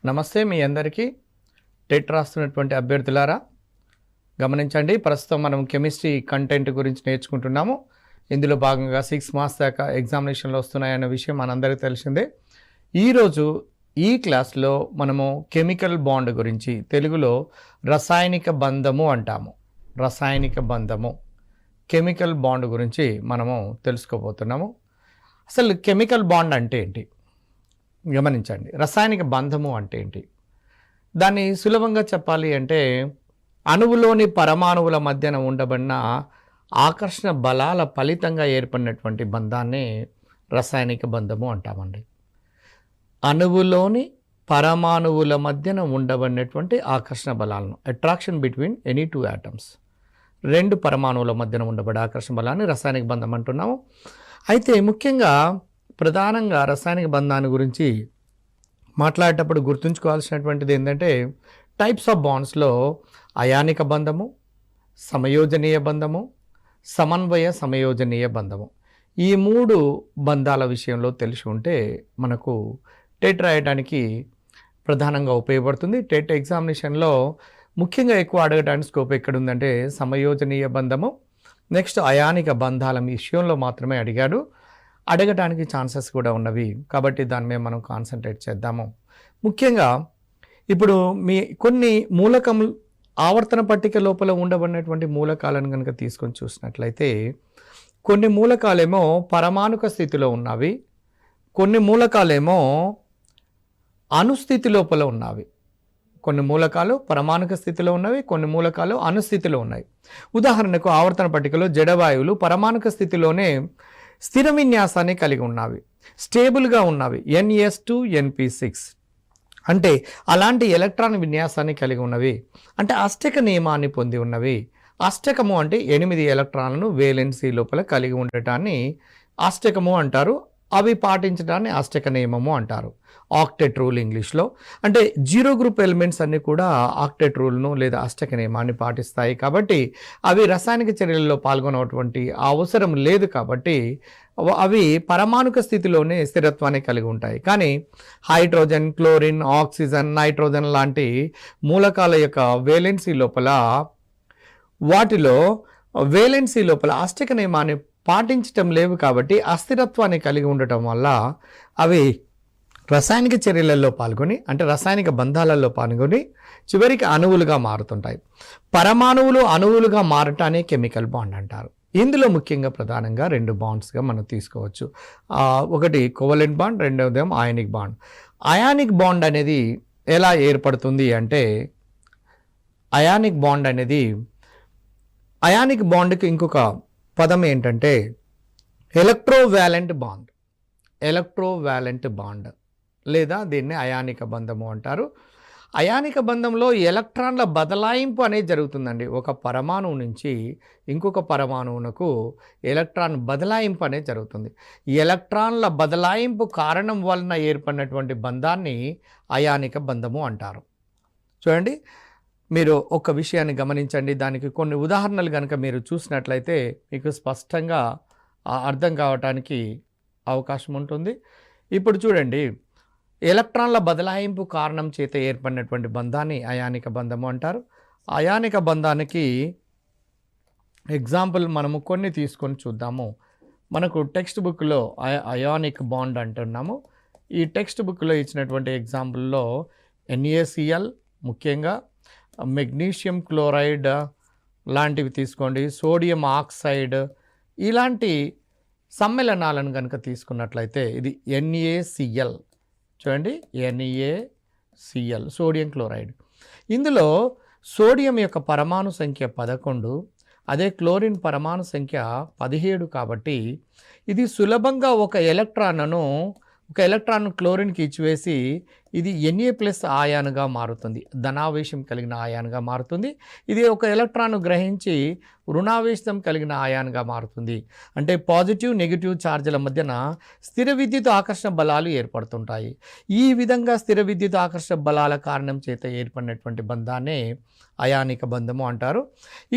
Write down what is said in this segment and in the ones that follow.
నమస్తే మీ అందరికీ. టెట్ రాస్తున్నటువంటి అభ్యర్థులారా గమనించండి. ప్రస్తుతం మనం కెమిస్ట్రీ కంటెంట్ గురించి నేర్చుకుంటున్నాము. ఇందులో భాగంగా 6 మార్క్స్ దాకా ఎగ్జామినేషన్లు వస్తున్నాయన్న విషయం మనందరికీ తెలిసిందే. ఈరోజు ఈ క్లాస్లో మనము కెమికల్ బాండ్ గురించి, తెలుగులో రసాయనిక బంధము అంటాము. రసాయనిక బంధము, కెమికల్ బాండ్ గురించి మనము తెలుసుకోబోతున్నాము. అసలు కెమికల్ బాండ్ అంటే ఏంటి గమనించండి. రసాయనిక బంధము అంటే ఏంటి? దాన్ని సులభంగా చెప్పాలి అంటే అణువులోని పరమాణువుల మధ్యన ఉండబడిన ఆకర్షణ బలాల ఫలితంగా ఏర్పడినటువంటి బంధాన్ని రసాయనిక బంధము అంటామండి. అణువులోని పరమాణువుల మధ్యన ఉండబడినటువంటి ఆకర్షణ బలాలను, attraction between any two atoms, రెండు పరమాణువుల మధ్యన ఉండబడే ఆకర్షణ బలాన్ని రసాయనిక బంధం అంటున్నాము. అయితే ముఖ్యంగా ప్రధానంగా రసాయనిక బంధాన్ని గురించి మాట్లాడేటప్పుడు గుర్తుంచుకోవాల్సినటువంటిది ఏంటంటే, టైప్స్ ఆఫ్ బాండ్స్లో అయానిక బంధము, సమయోజనీయ బంధము, సమన్వయ సమయోజనీయ బంధము, ఈ మూడు బంధాల విషయంలో తెలిసి ఉంటే మనకు టెట్ రాయడానికి ప్రధానంగా ఉపయోగపడుతుంది. టెట్ ఎగ్జామినేషన్లో ముఖ్యంగా ఎక్కువ అడగడానికి స్కోప్ ఎక్కడుందంటే సమయోజనీయ బంధము, నెక్స్ట్ అయానిక బంధాల విషయంలో మాత్రమే అడగటానికి ఛాన్సెస్ కూడా ఉన్నవి. కాబట్టి దాని మీద మనం కాన్సన్ట్రేట్ చేద్దాము. ముఖ్యంగా ఇప్పుడు కొన్ని మూలకములు ఆవర్తన పట్టిక లోపల ఉండబడినటువంటి మూలకాలను కనుక తీసుకొని చూసినట్లయితే, కొన్ని మూలకాలేమో పరమాణుక స్థితిలో ఉన్నవి, కొన్ని మూలకాలేమో అణుస్థితి లోపల ఉన్నవి. కొన్ని మూలకాలు పరమాణుక స్థితిలో ఉన్నవి, కొన్ని మూలకాలు అణుస్థితిలో ఉన్నాయి. ఉదాహరణకు ఆవర్తన పట్టికలో జడవాయువులు పరమాణుక స్థితిలోనే స్థిర విన్యాసాన్ని కలిగి ఉన్నవి, స్టేబుల్గా ఉన్నవి, NS2 NP6 అంటే అలాంటి ఎలక్ట్రాన్ విన్యాసాన్ని కలిగి ఉన్నవి, అంటే అష్టక నియమాన్ని పొంది ఉన్నవి. అష్టకము అంటే 8 ఎలక్ట్రాన్లను వేలెన్సీ లోపల కలిగి ఉండటాన్ని అష్టకము అంటారు. అవి పాటించడాన్ని అష్టక నియమము అంటారు. ఆక్టెట్ రూల్ ఇంగ్లీష్లో. అంటే 0 గ్రూప్ ఎలిమెంట్స్ అన్నీ కూడా ఆక్టెట్ రూల్ను లేదా అష్టక నియమాన్ని పాటిస్తాయి. కాబట్టి అవి రసాయనిక చర్యలలో పాల్గొనేటువంటి అవసరం లేదు. కాబట్టి అవి పరమాణుక స్థితిలోనే స్థిరత్వాన్ని కలిగి ఉంటాయి. కానీ హైడ్రోజన్, క్లోరిన్, ఆక్సిజన్, నైట్రోజన్ లాంటి మూలకాల యొక్క వేలెన్సీ లోపల, వాటిలో వేలెన్సీ లోపల అష్టక నియమాన్ని పాటించటం లేవు. కాబట్టి అస్థిరత్వాన్ని కలిగి ఉండటం వల్ల అవి రసాయనిక చర్యలలో పాల్గొని, అంటే రసాయనిక బంధాలలో పాల్గొని చివరికి అణువులుగా మారుతుంటాయి. పరమాణువులు అణువులుగా మారటాన్ని కెమికల్ బాండ్ అంటారు. ఇందులో ముఖ్యంగా ప్రధానంగా 2 బాండ్స్గా మనం తీసుకోవచ్చు. ఒకటి కోవలెంట్ బాండ్, రెండవదేమో అయానిక్ బాండ్. అయానిక్ బాండ్ అనేది ఎలా ఏర్పడుతుంది అంటే, అయానిక్ బాండ్కి ఇంకొక పదం ఏంటంటే ఎలక్ట్రోవాలెంట్ బాండ్ లేదా దీన్ని అయానిక బంధము అంటారు. అయానిక బంధంలో ఎలక్ట్రాన్ల బదలాయింపు అనేది జరుగుతుందండి. ఒక పరమాణువు నుంచి ఇంకొక పరమాణువునకు ఎలక్ట్రాన్ బదలాయింపు అనేది జరుగుతుంది. ఎలక్ట్రాన్ల బదలాయింపు కారణం వలన ఏర్పడినటువంటి బంధాన్ని అయానిక బంధము అంటారు. చూడండి, మీరు ఒక విషయాన్ని గమనించండి. దానికి కొన్ని ఉదాహరణలు కనుక మీరు చూసినట్లయితే మీకు స్పష్టంగా అర్థం కావటానికి అవకాశం ఉంటుంది. ఇప్పుడు చూడండి, ఎలక్ట్రాన్ల బదలాయింపు కారణం చేత ఏర్పడినటువంటి బంధాన్ని అయానిక బంధము అంటారు. అయానిక బంధానికి ఎగ్జాంపుల్ మనము కొన్ని తీసుకొని చూద్దాము. మనకు టెక్స్ట్ బుక్లో అయానిక్ బాండ్ అంటున్నాము. ఈ టెక్స్ట్ బుక్లో ఇచ్చినటువంటి ఎగ్జాంపుల్లో NaCl, ముఖ్యంగా మెగ్నీషియం క్లోరైడ్ లాంటివి తీసుకోండి, సోడియం ఆక్సైడ్, ఇలాంటి సమ్మేళనాలను కనుక తీసుకున్నట్లయితే ఇది NaCl. చూడండి, NaCl సోడియం క్లోరైడ్. ఇందులో సోడియం యొక్క పరమాణు సంఖ్య 11, అదే క్లోరిన్ పరమాణు సంఖ్య 17. కాబట్టి ఇది సులభంగా ఒక ఎలక్ట్రాన్ క్లోరిన్కి ఇచ్చివేసి ఇది Na+ ఆయాన్గా మారుతుంది, ధనావేశం కలిగిన ఆయాన్గా మారుతుంది. ఇది ఒక ఎలక్ట్రాన్ గ్రహించి రుణావేశం కలిగిన ఆయాన్గా మారుతుంది. అంటే పాజిటివ్ నెగిటివ్ ఛార్జీల మధ్యన స్థిర విద్యుత్ ఆకర్షణ బలాలు ఏర్పడుతుంటాయి. ఈ విధంగా స్థిర విద్యుత్ ఆకర్షణ బలాల కారణం చేత ఏర్పడినటువంటి బంధాన్నే అయానిక బంధము అంటారు.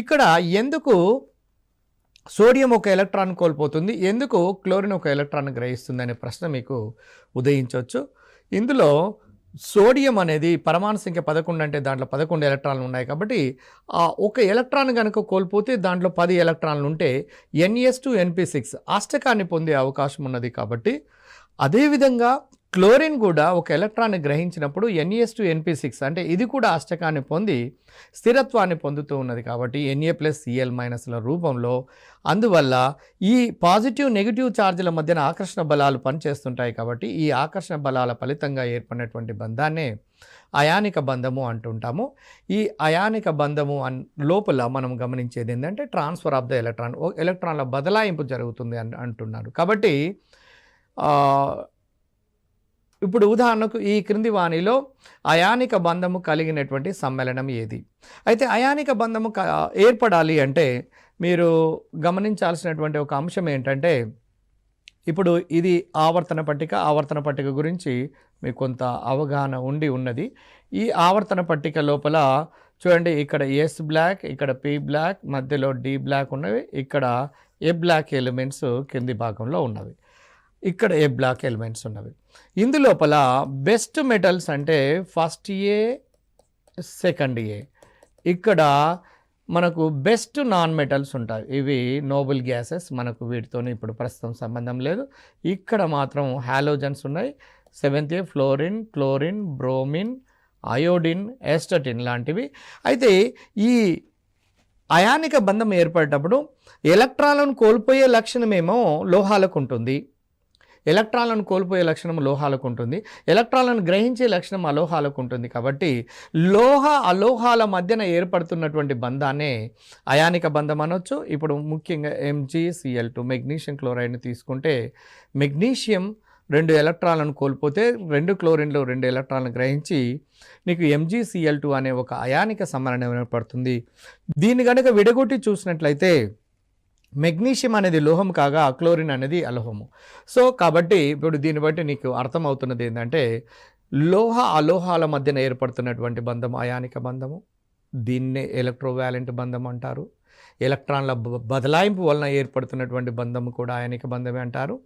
ఇక్కడ ఎందుకు సోడియం ఒక ఎలక్ట్రాన్ కోల్పోతుంది, ఎందుకు క్లోరిన్ ఒక ఎలక్ట్రాన్ గ్రహిస్తుంది అనే ప్రశ్న మీకు ఉదయించవచ్చు. ఇందులో సోడియం అనేది పరమాణు సంఖ్య 11 అంటే దాంట్లో 11 ఎలక్ట్రాన్లు ఉన్నాయి కాబట్టి ఒక ఎలక్ట్రాన్ కనుక కోల్పోతే దాంట్లో 10 ఎలక్ట్రాన్లు ఉంటే NS2 NP6 అష్టకాన్ని పొందే అవకాశం ఉన్నది. కాబట్టి అదేవిధంగా క్లోరిన్ కూడా ఒక ఎలక్ట్రాన్ని గ్రహించినప్పుడు NS2 NP6 అంటే ఇది కూడా అష్టకాన్ని పొంది స్థిరత్వాన్ని పొందుతూ ఉన్నది. కాబట్టి Na+Cl- రూపంలో, అందువల్ల ఈ పాజిటివ్ నెగిటివ్ ఛార్జీల మధ్యన ఆకర్షణ బలాలు పనిచేస్తుంటాయి. కాబట్టి ఈ ఆకర్షణ బలాల ఫలితంగా ఏర్పడినటువంటి బంధాన్నే అయానిక బంధము అంటుంటాము. ఈ అయానిక బంధము లోపల మనం గమనించేది ఏంటంటే ట్రాన్స్ఫర్ ఆఫ్ ద ఎలక్ట్రాన్, ఎలక్ట్రాన్ల బదలాయింపు జరుగుతుంది అంటున్నారు. కాబట్టి ఇప్పుడు ఉదాహరణకు ఈ క్రింది వాణిలో అయానిక బంధము కలిగినటువంటి సమ్మేళనం ఏది? అయితే అయానిక బంధము ఏర్పడాలి అంటే మీరు గమనించాల్సినటువంటి ఒక అంశం ఏంటంటే, ఇప్పుడు ఇది ఆవర్తన పట్టిక గురించి మీకు కొంత అవగాహన ఉన్నది. ఈ ఆవర్తన పట్టిక లోపల చూడండి, ఇక్కడ S బ్లాక్, ఇక్కడ P బ్లాక్, మధ్యలో D బ్లాక్ ఉన్నవి, ఇక్కడ A బ్లాక్ ఎలిమెంట్స్ కింది భాగంలో ఉన్నవి, ఇక్కడ ఏ బ్లాక్ ఎలిమెంట్స్ ఉన్నవి. ఇందులోపల బెస్ట్ మెటల్స్ అంటే ఫస్ట్ ఏ, సెకండ్ ఏ. ఇక్కడ మనకు బెస్ట్ నాన్ మెటల్స్ ఉంటాయి, ఇవి నోబుల్ గ్యాసెస్, మనకు వీటితో ఇప్పుడు ప్రస్తుతం సంబంధం లేదు. ఇక్కడ మాత్రం హాలోజన్స్ ఉన్నాయి, 7th ఏ ఫ్లోరిన్, క్లోరిన్, బ్రోమిన్, అయోడిన్, ఎస్టటిన్ లాంటివి. అయితే ఈ అయానిక బంధం ఏర్పడేటప్పుడు ఎలక్ట్రాన్లను కోల్పోయే లక్షణమేమో లోహాలకు ఉంటుంది, ఎలక్ట్రాన్లను కోల్పోయే లక్షణం లోహాలకు ఉంటుంది, ఎలక్ట్రాన్లను గ్రహించే లక్షణం అలోహాలకు ఉంటుంది. కాబట్టి అలోహాల మధ్యన ఏర్పడుతున్నటువంటి బంధాన్నే అయానిక బంధం అనొచ్చు. ఇప్పుడు ముఖ్యంగా MgCl2 మెగ్నీషియం క్లోరైడ్ని తీసుకుంటే, మెగ్నీషియం 2 ఎలక్ట్రాన్లను కోల్పోతే 2 క్లోరిన్లు 2 ఎలక్ట్రాన్లను గ్రహించి నీకు MgCl2 అనే ఒక అయానిక సమ్మేళనం ఏర్పడుతుంది. దీన్ని కనుక విడగొట్టి చూసినట్లయితే మెగ్నీషియం అనేది లోహం కాగా క్లోరిన్ అనేది అలోహము. సో కాబట్టి ఇప్పుడు దీన్ని బట్టి నీకు అర్థమవుతున్నది ఏంటంటే, అలోహాల మధ్యన ఏర్పడుతున్నటువంటి బంధము అయానిక బంధము, దీన్నే ఎలక్ట్రోవాలెంట్ బంధం అంటారు. ఎలక్ట్రాన్ల బదలాయింపు వలన ఏర్పడుతున్నటువంటి బంధము కూడా అయానిక బంధమే అంటారు.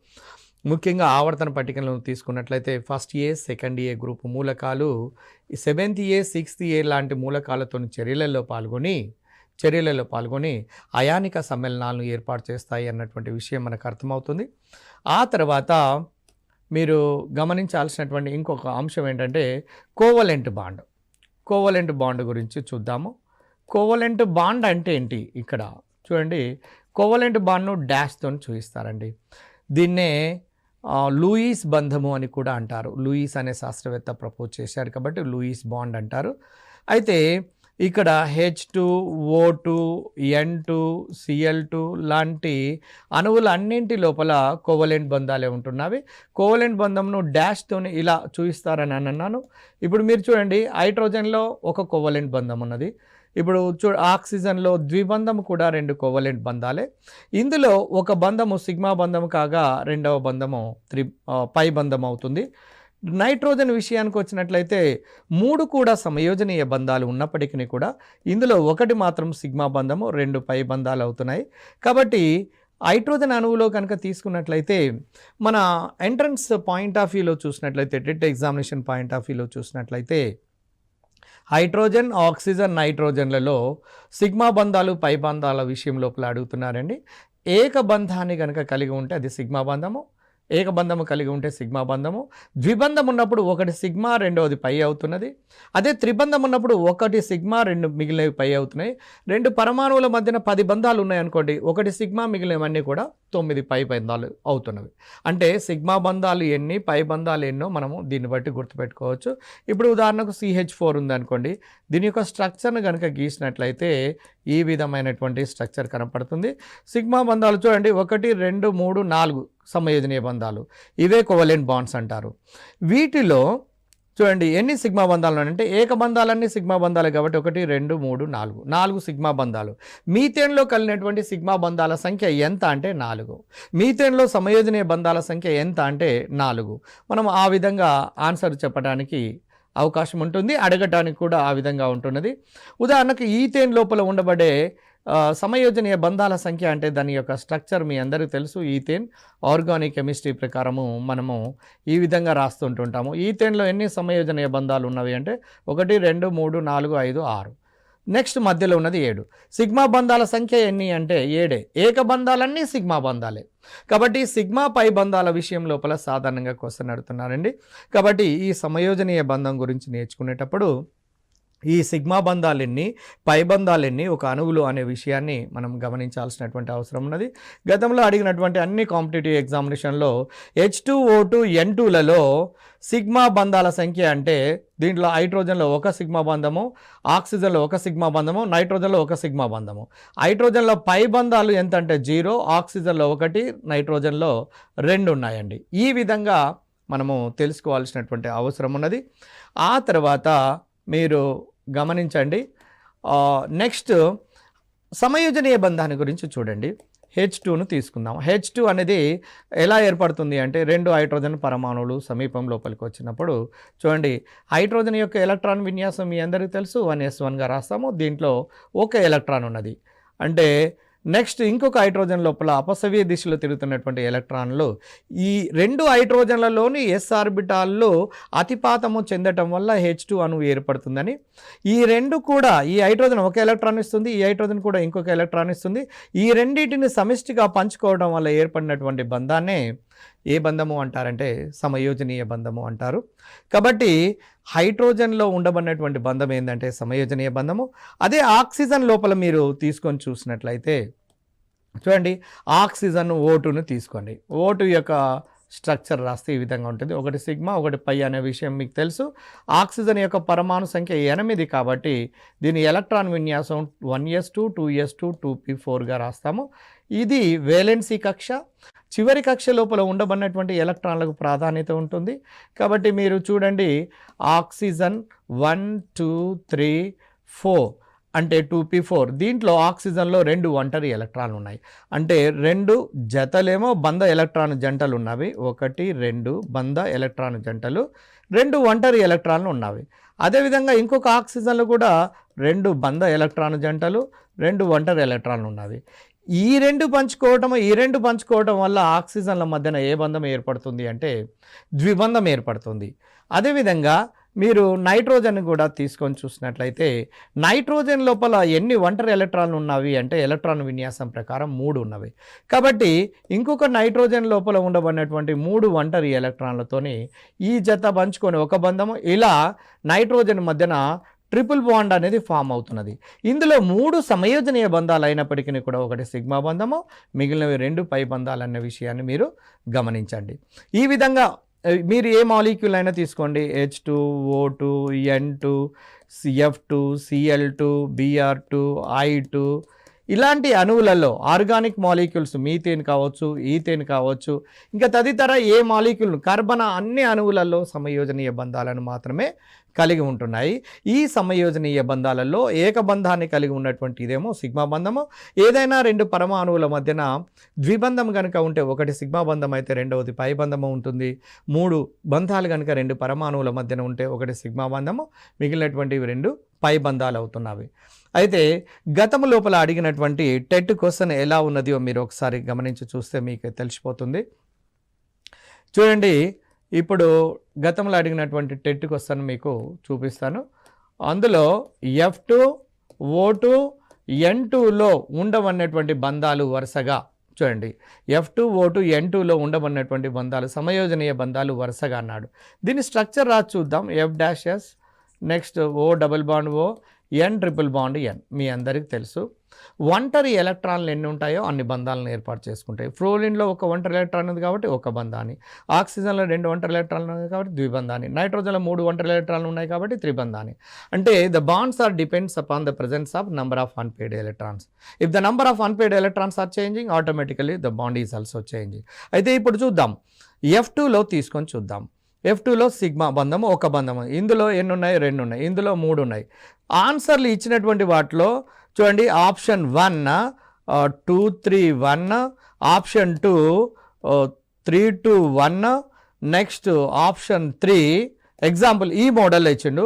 ముఖ్యంగా ఆవర్తన పట్టికలను తీసుకున్నట్లయితే ఫస్ట్ ఏ, సెకండ్ ఏ గ్రూప్ మూలకాలు 7th ఏ, 6th ఏ లాంటి మూలకాలతో చర్యలలో పాల్గొని అయానిక సమ్మేళనాలను ఏర్పాటు చేస్తాయి అన్నటువంటి విషయం మనకు అర్థమవుతుంది. ఆ తర్వాత మీరు గమనించాల్సినటువంటి ఇంకొక అంశం ఏంటంటే కోవలెంట్ బాండ్ గురించి చూద్దాము. కోవలెంట్ బాండ్ అంటే ఏంటి? ఇక్కడ చూడండి, కోవలెంట్ బాండ్ను డాష్తో చూపిస్తారండి. దీన్నే లూయిస్ బంధము అని కూడా అంటారు. లూయిస్ అనే శాస్త్రవేత్త ప్రపోజ్ చేశారు కాబట్టి లూయిస్ బాండ్ అంటారు. అయితే ఇక్కడ H2O2 N2 Cl2 లాంటి అణువుల అన్నింటి లోపల కోవలెంట్ బంధాలే ఉంటున్నవి. కోవలెంట్ బంధంను డాష్తోని ఇలా చూపిస్తారని అన్నాను. ఇప్పుడు మీరు చూడండి, హైడ్రోజన్లో ఒక కోవలెంట్ బంధం ఉన్నది. ఇప్పుడు ఆక్సిజన్లో ద్విబంధం కూడా 2 కోవలెంట్ బంధాలే. ఇందులో ఒక బంధము సిగ్మా బంధం కాగా రెండవ బంధము పై బంధం అవుతుంది. నైట్రోజన్ విషయానికి వచ్చినట్లయితే 3 కూడా సమయోజనీయ బంధాలు ఉన్నప్పటికీ కూడా ఇందులో ఒకటి మాత్రం సిగ్మా బంధము, 2 పై బంధాలు అవుతున్నాయి. కాబట్టి హైడ్రోజన్ అణువులో కనుక తీసుకున్నట్లయితే మన ఎంట్రన్స్ పాయింట్ ఆఫ్ వ్యూలో చూసినట్లయితే, టెట్ ఎగ్జామినేషన్ పాయింట్ ఆఫ్ వ్యూలో చూసినట్లయితే హైడ్రోజన్, ఆక్సిజన్, నైట్రోజన్లలో సిగ్మా బంధాలు పై బంధాల విషయం లోపల అడుగుతున్నారండి. ఏక బంధాన్ని కనుక కలిగి ఉంటే అది సిగ్మా బంధము, ఏకబంధము కలిగి ఉంటే సిగ్మా బంధము. ద్విబంధం ఉన్నప్పుడు ఒకటి సిగ్మా, రెండవది పై అవుతున్నది. అదే త్రిబంధం ఉన్నప్పుడు ఒకటి సిగ్మా, 2 మిగిలినవి పై అవుతున్నాయి. 2 పరమాణువుల మధ్యన 10 బంధాలు ఉన్నాయనుకోండి, ఒకటి సిగ్మా, మిగిలినవన్నీ కూడా 9 పై బంధాలు అవుతున్నవి. అంటే సిగ్మా బంధాలు ఎన్ని, పై బంధాలు ఎన్నో మనము దీన్ని బట్టి గుర్తుపెట్టుకోవచ్చు. ఇప్పుడు ఉదాహరణకు CH4 ఉందనుకోండి, దీని యొక్క స్ట్రక్చర్ను కనుక గీసినట్లయితే ఈ విధమైనటువంటి స్ట్రక్చర్ కనపడుతుంది. సిగ్మా బంధాలు చూడండి, 1, 2, 3, 4 సమయోజనీయ బంధాలు, ఇవే కోవలెంట్ బాండ్స్ అంటారు. వీటిలో చూడండి ఎన్ని సిగ్మా బంధాలు అంటే, ఏక బంధాలన్నీ సిగ్మా బంధాలు కాబట్టి 1, 2, 3, 4 సిగ్మా బంధాలు. మీథేన్లో కలిగినటువంటి సిగ్మా బంధాల సంఖ్య ఎంత అంటే 4. మీథేన్లో సమయోజనీయ బంధాల సంఖ్య ఎంత అంటే 4. మనం ఆ విధంగా ఆన్సర్ చెప్పడానికి అవకాశం ఉంటుంది, అడగటానికి కూడా ఆ విధంగా ఉంటున్నది. ఉదాహరణకు ఈథేన్ లోపల ఉండబడే సమయోజనీయ బంధాల సంఖ్య అంటే దాని యొక్క స్ట్రక్చర్ మీ అందరికీ తెలుసు. ఈథేన్ ఆర్గానిక్ కెమిస్ట్రీ ప్రకారము మనము ఈ విధంగా రాస్తుంటుంటాము. ఈథేన్లో ఎన్ని సమయోజనీయ బంధాలు ఉన్నవి అంటే 1 2 3 4 5 6. నెక్స్ట్ మధ్యలో ఉన్నది 7. సిగ్మా బంధాల సంఖ్య ఎన్ని అంటే 7. ఏక బంధాలన్నీ సిగ్మా బంధాలే. కాబట్టి సిగ్మా పై బంధాల విషయం లోపల సాధారణంగా క్వశ్చన్ అడుగుతున్నారండి. కాబట్టి ఈ సమయోజనీయ బంధం గురించి నేర్చుకునేటప్పుడు ఈ సిగ్మా బంధాలెన్ని, పై బంధాలెన్ని, ఒక అణువులు అనే విషయాన్ని మనం గమనించాల్సినటువంటి అవసరం ఉన్నది. గతంలో అడిగినటువంటి అన్ని కాంపిటేటివ్ ఎగ్జామినేషన్లో H2O2 N2లలో సిగ్మా బంధాల సంఖ్య అంటే దీంట్లో హైడ్రోజన్లో ఒక సిగ్మా బంధము, ఆక్సిజన్లో ఒక సిగ్మా బంధము, నైట్రోజన్లో ఒక సిగ్మా బంధము. హైడ్రోజన్లో పై బంధాలు ఎంత అంటే 0, ఆక్సిజన్లో 1, నైట్రోజన్లో 2 ఉన్నాయండి. ఈ విధంగా మనము తెలుసుకోవాల్సినటువంటి అవసరం ఉన్నది. ఆ తర్వాత మీరు గమనించండి. నెక్స్ట్ సమయోజనీయ బంధాన్ని గురించి చూడండి. H2ను తీసుకుందాం. H2 అనేది ఎలా ఏర్పడుతుంది అంటే 2 హైడ్రోజన్ పరమాణువులు సమీపం లోపలికి వచ్చినప్పుడు చూడండి, హైడ్రోజన్ యొక్క ఎలక్ట్రాన్ విన్యాసం మీ అందరికీ తెలుసు, 1s1గా రాస్తాము. దీంట్లో ఒక ఎలక్ట్రాన్ ఉన్నది. అంటే నెక్స్ట్ ఇంకొక హైడ్రోజన్ లోపల అపసవ్య దిశలో తిరుగుతున్నటువంటి ఎలక్ట్రాన్లు ఈ 2 హైడ్రోజన్లలోని s ఆర్బిటాల్లో అతిపాతము చెందటం వల్ల H2 అణువు ఏర్పడుతుందని, ఈ 2 కూడా ఈ హైడ్రోజన్ ఒక ఎలక్ట్రాన్ ఇస్తుంది, ఈ హైడ్రోజన్ కూడా ఇంకొక ఎలక్ట్రాన్ ఇస్తుంది. ఈ రెండింటిని సమిష్టిగా పంచుకోవడం వల్ల ఏర్పడినటువంటి బంధాన్నే ఏ బంధము అంటారంటే సమయోజనీయ బంధము అంటారు. కాబట్టి హైడ్రోజన్లో ఉండబడినటువంటి బంధం ఏంటంటే సమయోజనీయ బంధము. అదే ఆక్సిజన్ లోపల మీరు తీసుకొని చూసినట్లయితే చూడండి, ఆక్సిజన్ O2ను తీసుకోండి. O2 యొక్క స్ట్రక్చర్ రాస్తే ఈ విధంగా ఉంటుంది. 1 సిగ్మా 1 పై అనే విషయం మీకు తెలుసు. ఆక్సిజన్ యొక్క పరమాణు సంఖ్య 8 కాబట్టి దీని ఎలక్ట్రాన్ విన్యాసం 1s2 2s2 2p4గా రాస్తాము. ఇది వేలెన్సీ కక్ష. చివరి కక్ష లోపల ఉండబడినటువంటి ఎలక్ట్రాన్లకు ప్రాధాన్యత ఉంటుంది. కాబట్టి మీరు చూడండి, ఆక్సిజన్ 1 2 3 4 అంటే 2p4. దీంట్లో ఆక్సిజన్లో 2 ఒంటరి ఎలక్ట్రాన్లు ఉన్నాయి. అంటే 2 జతలేమో బంధ ఎలక్ట్రాన్ జంటలు ఉన్నవి, 1 2 బంధ ఎలక్ట్రాన్ జంటలు, 2 ఒంటరి ఎలక్ట్రాన్లు ఉన్నవి. అదేవిధంగా ఇంకొక ఆక్సిజన్లో కూడా 2 బంధ ఎలక్ట్రాన్ జంటలు, 2 ఒంటరి ఎలక్ట్రాన్లు ఉన్నవి. ఈ రెండు పంచుకోవటం వల్ల ఆక్సిజన్ల మధ్యన ఏ బంధం ఏర్పడుతుంది అంటే ద్విబంధం ఏర్పడుతుంది. అదేవిధంగా మీరు నైట్రోజన్ కూడా తీసుకొని చూసినట్లయితే నైట్రోజన్ లోపల ఎన్ని ఒంటరి ఎలక్ట్రాన్లు ఉన్నవి అంటే ఎలక్ట్రాన్ విన్యాసం ప్రకారం 3 ఉన్నవి. కాబట్టి ఇంకొక నైట్రోజన్ లోపల ఉండబడినటువంటి 3 ఒంటరి ఎలక్ట్రాన్లతోని ఈ జత పంచుకొని ఒక బంధము, ఇలా నైట్రోజన్ మధ్యన ట్రిపుల్ బాండ్ అనేది ఫామ్ అవుతున్నది. ఇందులో 3 సమయోజనీయ బంధాలు అయినప్పటికీ కూడా 1 సిగ్మా బంధము, మిగిలినవి 2 పై బంధాలు అనే విషయాన్ని మీరు గమనించండి. ఈ విధంగా మీరు ఏ మాలిక్యూల్ అయినా తీసుకోండి, H2O2 N2 CF2 Cl2 Br2 I2 ఇలాంటి అణువులలో ఆర్గానిక్ మాలిక్యూల్స్ మీథేన్ కావచ్చు, ఈథేన్ కావచ్చు, ఇంకా తదితర ఏ మాలిక్యూల్ కార్బన్ అన్ని అణువులలో సమయోజనీయ బంధాలను మాత్రమే కలిగి ఉంటున్నాయి. ఈ సమయోజనీయ బంధాలలో ఏకబంధాన్ని కలిగి ఉన్నటువంటి ఇదేమో సిగ్మా బంధము. ఏదైనా 2 పరమాణువుల మధ్యన ద్విబంధం కనుక ఉంటే 1 సిగ్మా బంధం అయితే 2వది పై బంధము ఉంటుంది. 3 బంధాలు కనుక 2 పరమాణువుల మధ్యన ఉంటే 1 సిగ్మా బంధము, మిగిలినటువంటివి 2 పై బంధాలు అవుతున్నవి. అయితే గతం లోపల అడిగినటువంటి టెట్ క్వశ్చన్ ఎలా ఉన్నదో మీరు ఒకసారి గమనించి చూస్తే మీకు తెలిసిపోతుంది. చూడండి, ఇప్పుడు గతంలో అడిగినటువంటి టెట్ క్వశ్చన్ మీకు చూపిస్తాను. అందులో F2O2 N2లో ఉండవన్నటువంటి బంధాలు వరుసగా చూడండి, F2O2 N2లో ఉండబడినటువంటి బంధాలు సమయోజనీయ బంధాలు వరుసగా అన్నాడు. దీని స్ట్రక్చర్ రాసి చూద్దాం. F'(S), next O double bond O, N triple bond N. మీ అందరికీ తెలుసు ఒంటరి ఎలక్ట్రాన్లు ఎన్ని ఉంటాయో అన్ని బంధాలను ఏర్పాటు చేసుకుంటాయి. ఫ్లోరిన్లో 1 ఒంటరి ఎలక్ట్రాన్ ఉంది కాబట్టి 1 బంధాన్ని, ఆక్సిజన్లో 2 ఒంటరి ఎలక్ట్రాన్లు ఉన్నాయి కాబట్టి ద్విబంధాన్ని, నైట్రోజన్లో 3 ఒంటరి ఎలక్ట్రాన్లు ఉన్నాయి కాబట్టి త్రిబంధాన్ని. అంటే the bonds are depends upon the presence of number of unpaired electrons. If the number of unpaired electrons are changing, automatically the bond is also changing. అయితే ఇప్పుడు చూద్దాం, F2లో తీసుకొని చూద్దాం. F2లో సిగ్మా బంధము 1 బంధము. ఇందులో ఎన్ని ఉన్నాయి? 2 ఉన్నాయి. ఇందులో 3 ఉన్నాయి. ఆన్సర్లు ఇచ్చినటువంటి వాటిలో చూడండి, option 1 2 3 1, option 2 3 2 1, next option 3 example ఈ మోడల్లో ఇచ్చిండు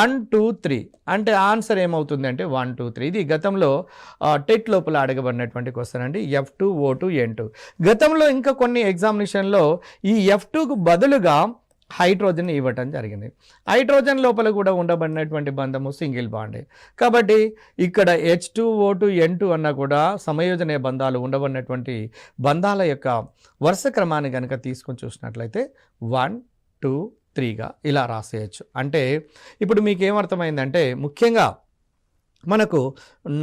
1 2 3 అంటే ఆన్సర్ ఏమవుతుంది అంటే 1 2 3. ఇది గతంలో టెట్ లోపల అడగబడినటువంటి క్వశ్చన్ అండి, F2 O2 N2. గతంలో ఇంకా కొన్ని ఎగ్జామినేషన్లో ఈ F2కు బదులుగా హైడ్రోజన్ ఇవ్వటం జరిగింది. హైడ్రోజన్ లోపల కూడా ఉండబడినటువంటి బంధము సింగిల్ బాండే. కాబట్టి ఇక్కడ H2O2 N2 అన్నా కూడా సమయోజనీయ బంధాలు ఉండబడినటువంటి బంధాల యొక్క వరుస క్రమాన్ని కనుక తీసుకొని చూసినట్లయితే 1 2 3గా ఇలా రాసేయచ్చు. అంటే ఇప్పుడు మీకు ఏమర్థమైందంటే ముఖ్యంగా మనకు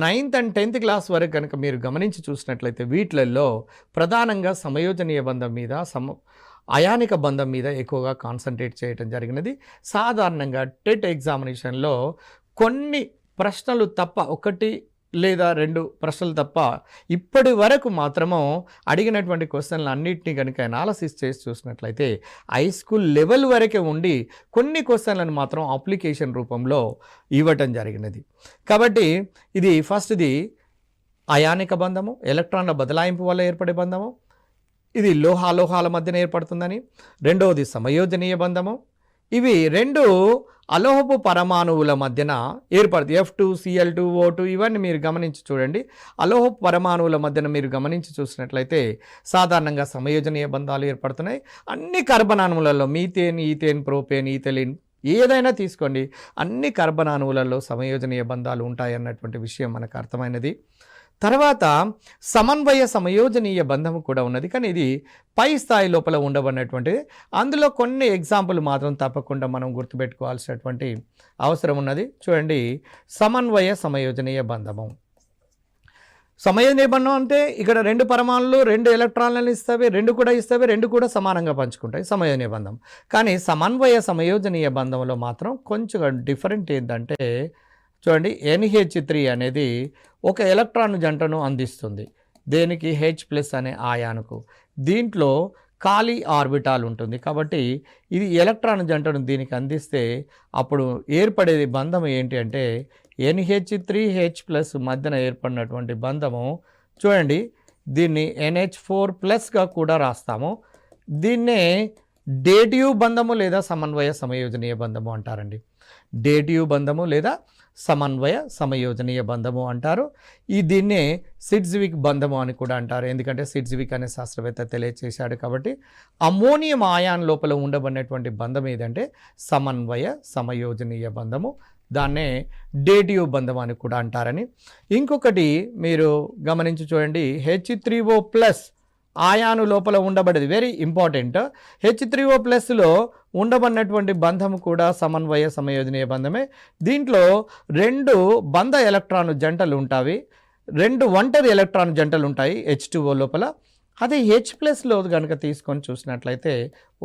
9th and 10th క్లాస్ వరకు కనుక మీరు గమనించి చూసినట్లయితే వీటిలలో ప్రధానంగా సమయోజనీయ బంధం మీద అయానిక బంధం మీద ఎక్కువగా కాన్సన్ట్రేట్ చేయడం జరిగినది. సాధారణంగా టెట్ ఎగ్జామినేషన్లో కొన్ని ప్రశ్నలు తప్ప, 1 లేదా 2 ప్రశ్నలు తప్ప ఇప్పటి వరకు మాత్రము అడిగినటువంటి క్వశ్చన్లు అన్నింటినీ కనుక అనాలసిస్ చేసి చూసినట్లయితే హై స్కూల్ లెవెల్ వరకే ఉండి కొన్ని క్వశ్చన్లను మాత్రం అప్లికేషన్ రూపంలో ఇవ్వటం జరిగినది. కాబట్టి ఇది ఫస్ట్ది అయానిక బంధము, ఎలక్ట్రాన్ల బదలాయింపు వల్ల ఏర్పడే బంధము, ఇది లోహాల మధ్యన ఏర్పడుతుందని. రెండవది సమయోజనీయ బంధము, ఇవి 2 అలోహపు పరమాణువుల మధ్యన ఏర్పడుతుంది. F2Cl2O2 ఇవన్నీ మీరు గమనించి చూడండి. అలోహపు పరమాణువుల మధ్యన మీరు గమనించి చూసినట్లయితే సాధారణంగా సమయోజనీయ బంధాలు ఏర్పడుతున్నాయి. అన్ని కార్బన్ అణువులలో మీథేన్, ఈథేన్, ప్రోపేన్, ఈథెలిన్ ఏదైనా తీసుకోండి, అన్ని కార్బన్ అణువులలో సమయోజనీయ బంధాలు ఉంటాయన్నటువంటి విషయం మనకు అర్థమైనది. తర్వాత సమన్వయ సమయోజనీయ బంధం కూడా ఉన్నది, కానీ ఇది పై స్థాయి లోపల ఉండబడినటువంటిది. అందులో కొన్ని ఎగ్జాంపుల్ మాత్రం తప్పకుండా మనం గుర్తుపెట్టుకోవాల్సినటువంటి అవసరం ఉన్నది. చూడండి, సమన్వయ సమయోజనీయ బంధము. సమయోజనీయ బంధం అంటే ఇక్కడ 2 పరమాణులు 2 ఎలక్ట్రాన్లను ఇస్తాయి, 2 కూడా ఇస్తాయి, 2 కూడా సమానంగా పంచుకుంటాయి, సమయోజనీయ బంధం. కానీ సమన్వయ సమయోజనీయ బంధంలో మాత్రం కొంచెం డిఫరెంట్ ఏంటంటే చూడండి, NH3 అనేది ఒక ఎలక్ట్రాన్ జంటను అందిస్తుంది. దేనికి? H+ అనే ఆయానుకు. దీంట్లో ఖాళీ ఆర్బిటాల్ ఉంటుంది. కాబట్టి ఇది ఎలక్ట్రాన్ జంటను దీనికి అందిస్తే అప్పుడు ఏర్పడేది బంధం ఏంటి అంటే NH3H+ మధ్యన ఏర్పడినటువంటి బంధము. చూడండి, దీన్ని NH4+గా కూడా రాస్తాము. దీన్నే డేటివ్ బంధము లేదా సమన్వయ సమయోజనీయ బంధము అంటారండి. డేటివ్ బంధము లేదా సమన్వయ సమయోజనీయ బంధము అంటారు. దీన్నే సిడ్జ్విక్ బంధము అని కూడా అంటారు. ఎందుకంటే సిడ్జ్విక్ అనే శాస్త్రవేత్త తెలియచేశాడు. కాబట్టి అమ్మోనియం ఆయాన్ లోపల ఉండబడినటువంటి బంధం ఏదంటే సమన్వయ సమయోజనీయ బంధము. దాన్నే డేటివ్ బంధం అని కూడా అంటారని. ఇంకొకటి మీరు గమనించి చూడండి, H3O+ ఆయాను లోపల ఉండబడేది వెరీ ఇంపార్టెంట్. H3O+లో ఉండబడినటువంటి బంధము కూడా సమన్వయ సమయోజనీయ బంధమే. దీంట్లో 2 బంధ ఎలక్ట్రాన్ జంటలు ఉంటాయి, 2 ఒంటరి ఎలక్ట్రాన్ జంటలు ఉంటాయి H2O లోపల. అదే H+లో కనుక తీసుకొని చూసినట్లయితే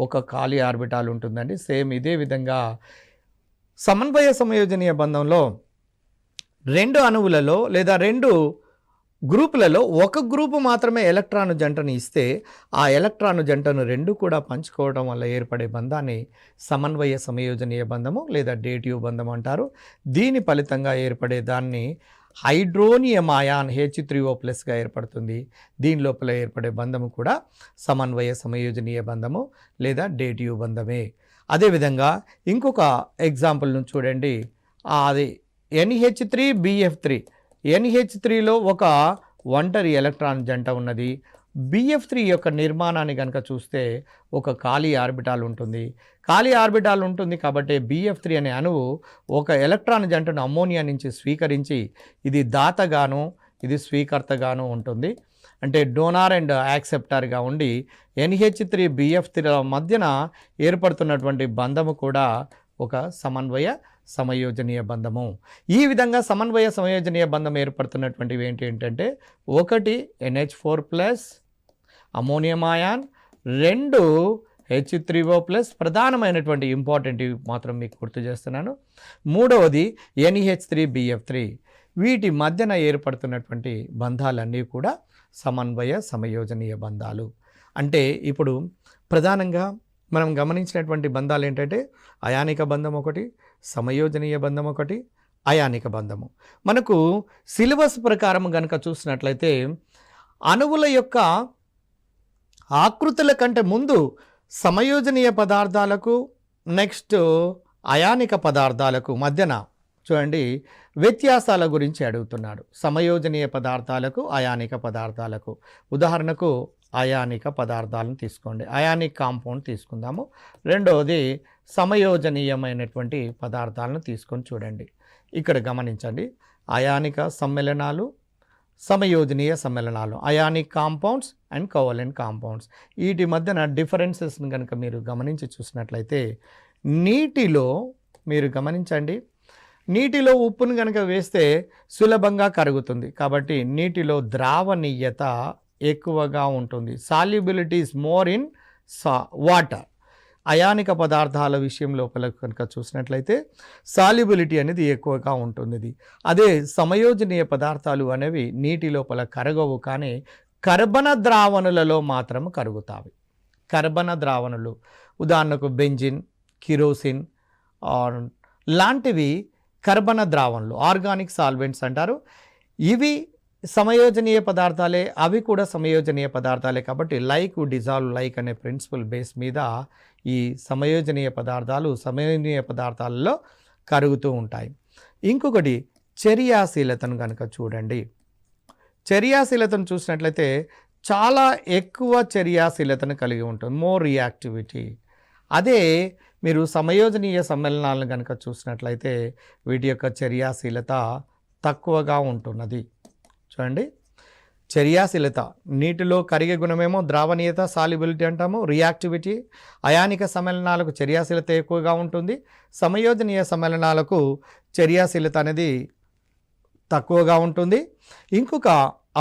ఒక ఖాళీ ఆర్బిటాల్ ఉంటుందండి. సేమ్ ఇదే విధంగా సమన్వయ సమయోజనీయ బంధంలో 2 అణువులలో లేదా 2 గ్రూపులలో ఒక గ్రూపు మాత్రమే ఎలక్ట్రాన్ జంటను ఇస్తే ఆ ఎలక్ట్రాన్ జంటను 2 కూడా పంచుకోవడం వల్ల ఏర్పడే బంధాన్ని సమన్వయ సమయోజనీయ బంధము లేదా డేటివ్ బంధం అంటారు. దీని ఫలితంగా ఏర్పడే దాన్ని హైడ్రోనియం ఆయాన్ H3O+గా ఏర్పడుతుంది. దీని లోపల ఏర్పడే బంధము కూడా సమన్వయ సమయోజనీయ బంధము లేదా డేటివ్ బంధమే. అదేవిధంగా ఇంకొక ఎగ్జాంపుల్ను చూడండి, అది NH3BF3. NH3లో ఒక ఒంటరి ఎలక్ట్రాన్ జంట ఉన్నది. BF3 యొక్క నిర్మాణాన్ని కనుక చూస్తే ఒక ఖాళీ ఆర్బిటాల్ ఉంటుంది. ఖాళీ ఆర్బిటాల్ ఉంటుంది కాబట్టి BF3 అనే అణువు ఒక ఎలక్ట్రాన్ జంటను అమ్మోనియా నుంచి స్వీకరించి ఇది దాతగాను ఇది స్వీకర్తగాను ఉంటుంది. అంటే డోనార్ అండ్ యాక్సెప్టార్గా ఉండి NH3BF3 మధ్యన ఏర్పడుతున్నటువంటి బంధము కూడా ఒక సమన్వయ సమయోజనీయ బంధము. ఈ విధంగా సమన్వయ సమయోజనీయ బంధం ఏర్పడుతున్నటువంటివి ఏంటంటే 1 NH4+ అమోనియం ఆయాన్, 2 H3O+, ప్రధానమైనటువంటి ఇంపార్టెంట్ మాత్రం మీకు గుర్తు చేస్తున్నాను. 3వది NH3BF3. వీటి మధ్యన ఏర్పడుతున్నటువంటి బంధాలన్నీ కూడా సమన్వయ సమయోజనీయ బంధాలు. అంటే ఇప్పుడు ప్రధానంగా మనం గమనించినటువంటి బంధాలు ఏంటంటే అయానిక బంధం ఒకటి, సమయోజనీయ బంధం ఒకటి, అయానిక బంధము. మనకు సిలబస్ ప్రకారం కనుక చూసినట్లయితే అణువుల యొక్క ఆకృతుల కంటే ముందు సమయోజనీయ పదార్థాలకు నెక్స్ట్ అయానిక పదార్థాలకు మధ్యన చూడండి వ్యత్యాసాల గురించి అడుగుతున్నాడు. సమయోజనీయ పదార్థాలకు అయానిక పదార్థాలకు ఉదాహరణకు అయానిక పదార్థాలను తీసుకోండి, అయానిక్ కాంపౌండ్ తీసుకుందాము. రెండవది సమయోజనీయమైనటువంటి పదార్థాలను తీసుకొని చూడండి. ఇక్కడ గమనించండి, అయానిక సమ్మేళనాలు, సమయోజనీయ సమ్మేళనాలు, ionic compounds and covalent compounds. వీటి మధ్యన డిఫరెన్సెస్ని కనుక మీరు గమనించి చూసినట్లయితే నీటిలో మీరు గమనించండి, నీటిలో ఉప్పును కనుక వేస్తే సులభంగా కరుగుతుంది కాబట్టి నీటిలో ద్రావణీయత ఎక్కువగా ఉంటుంది. Solubility is more in water. అయానిక పదార్థాల విషయం లోపల కనుక చూసినట్లయితే సాల్యుబిలిటీ అనేది ఎక్కువగా ఉంటుంది. అదే సమయోజనీయ పదార్థాలు అనేవి నీటి లోపల కరగవు, కానీ కర్బన ద్రావణులలో మాత్రం కరుగుతాయి. కర్బన ద్రావణులు ఉదాహరణకు బెంజిన్, కిరోసిన్ లాంటివి కర్బన ద్రావణులు, ఆర్గానిక్ సాల్వెంట్స్ అంటారు. ఇవి సమయోజనీయ పదార్థాలే, అవి కూడా సమయోజనీయ పదార్థాలే. కాబట్టి లైక్ డిజాల్వ్ లైక్ అనే ప్రిన్సిపల్ బేస్ మీద ఈ సమయోజనీయ పదార్థాలు సమయోజనీయ పదార్థాలలో కరుగుతూ ఉంటాయి. ఇంకొకటి చర్యాశీలతను కనుక చూడండి, చర్యాశీలతను చూసినట్లయితే చాలా ఎక్కువ చర్యాశీలతను కలిగి ఉంటుంది, మోర్ రియాక్టివిటీ. అదే మీరు సమయోజనీయ సమ్మేళనాలను కనుక చూసినట్లయితే వీటి యొక్క చర్యాశీలత తక్కువగా ఉంటున్నది. చూడండి, చర్యాశీలత నీటిలో కరిగే గుణమేమో ద్రావణీయత సాల్యుబిలిటీ అంటాము, రియాక్టివిటీ. అయానిక సమ్మేళనాలకు చర్యాశీలత ఎక్కువగా ఉంటుంది, సమయోజనీయ సమ్మేళనాలకు చర్యాశీలత అనేది తక్కువగా ఉంటుంది. ఇంకొక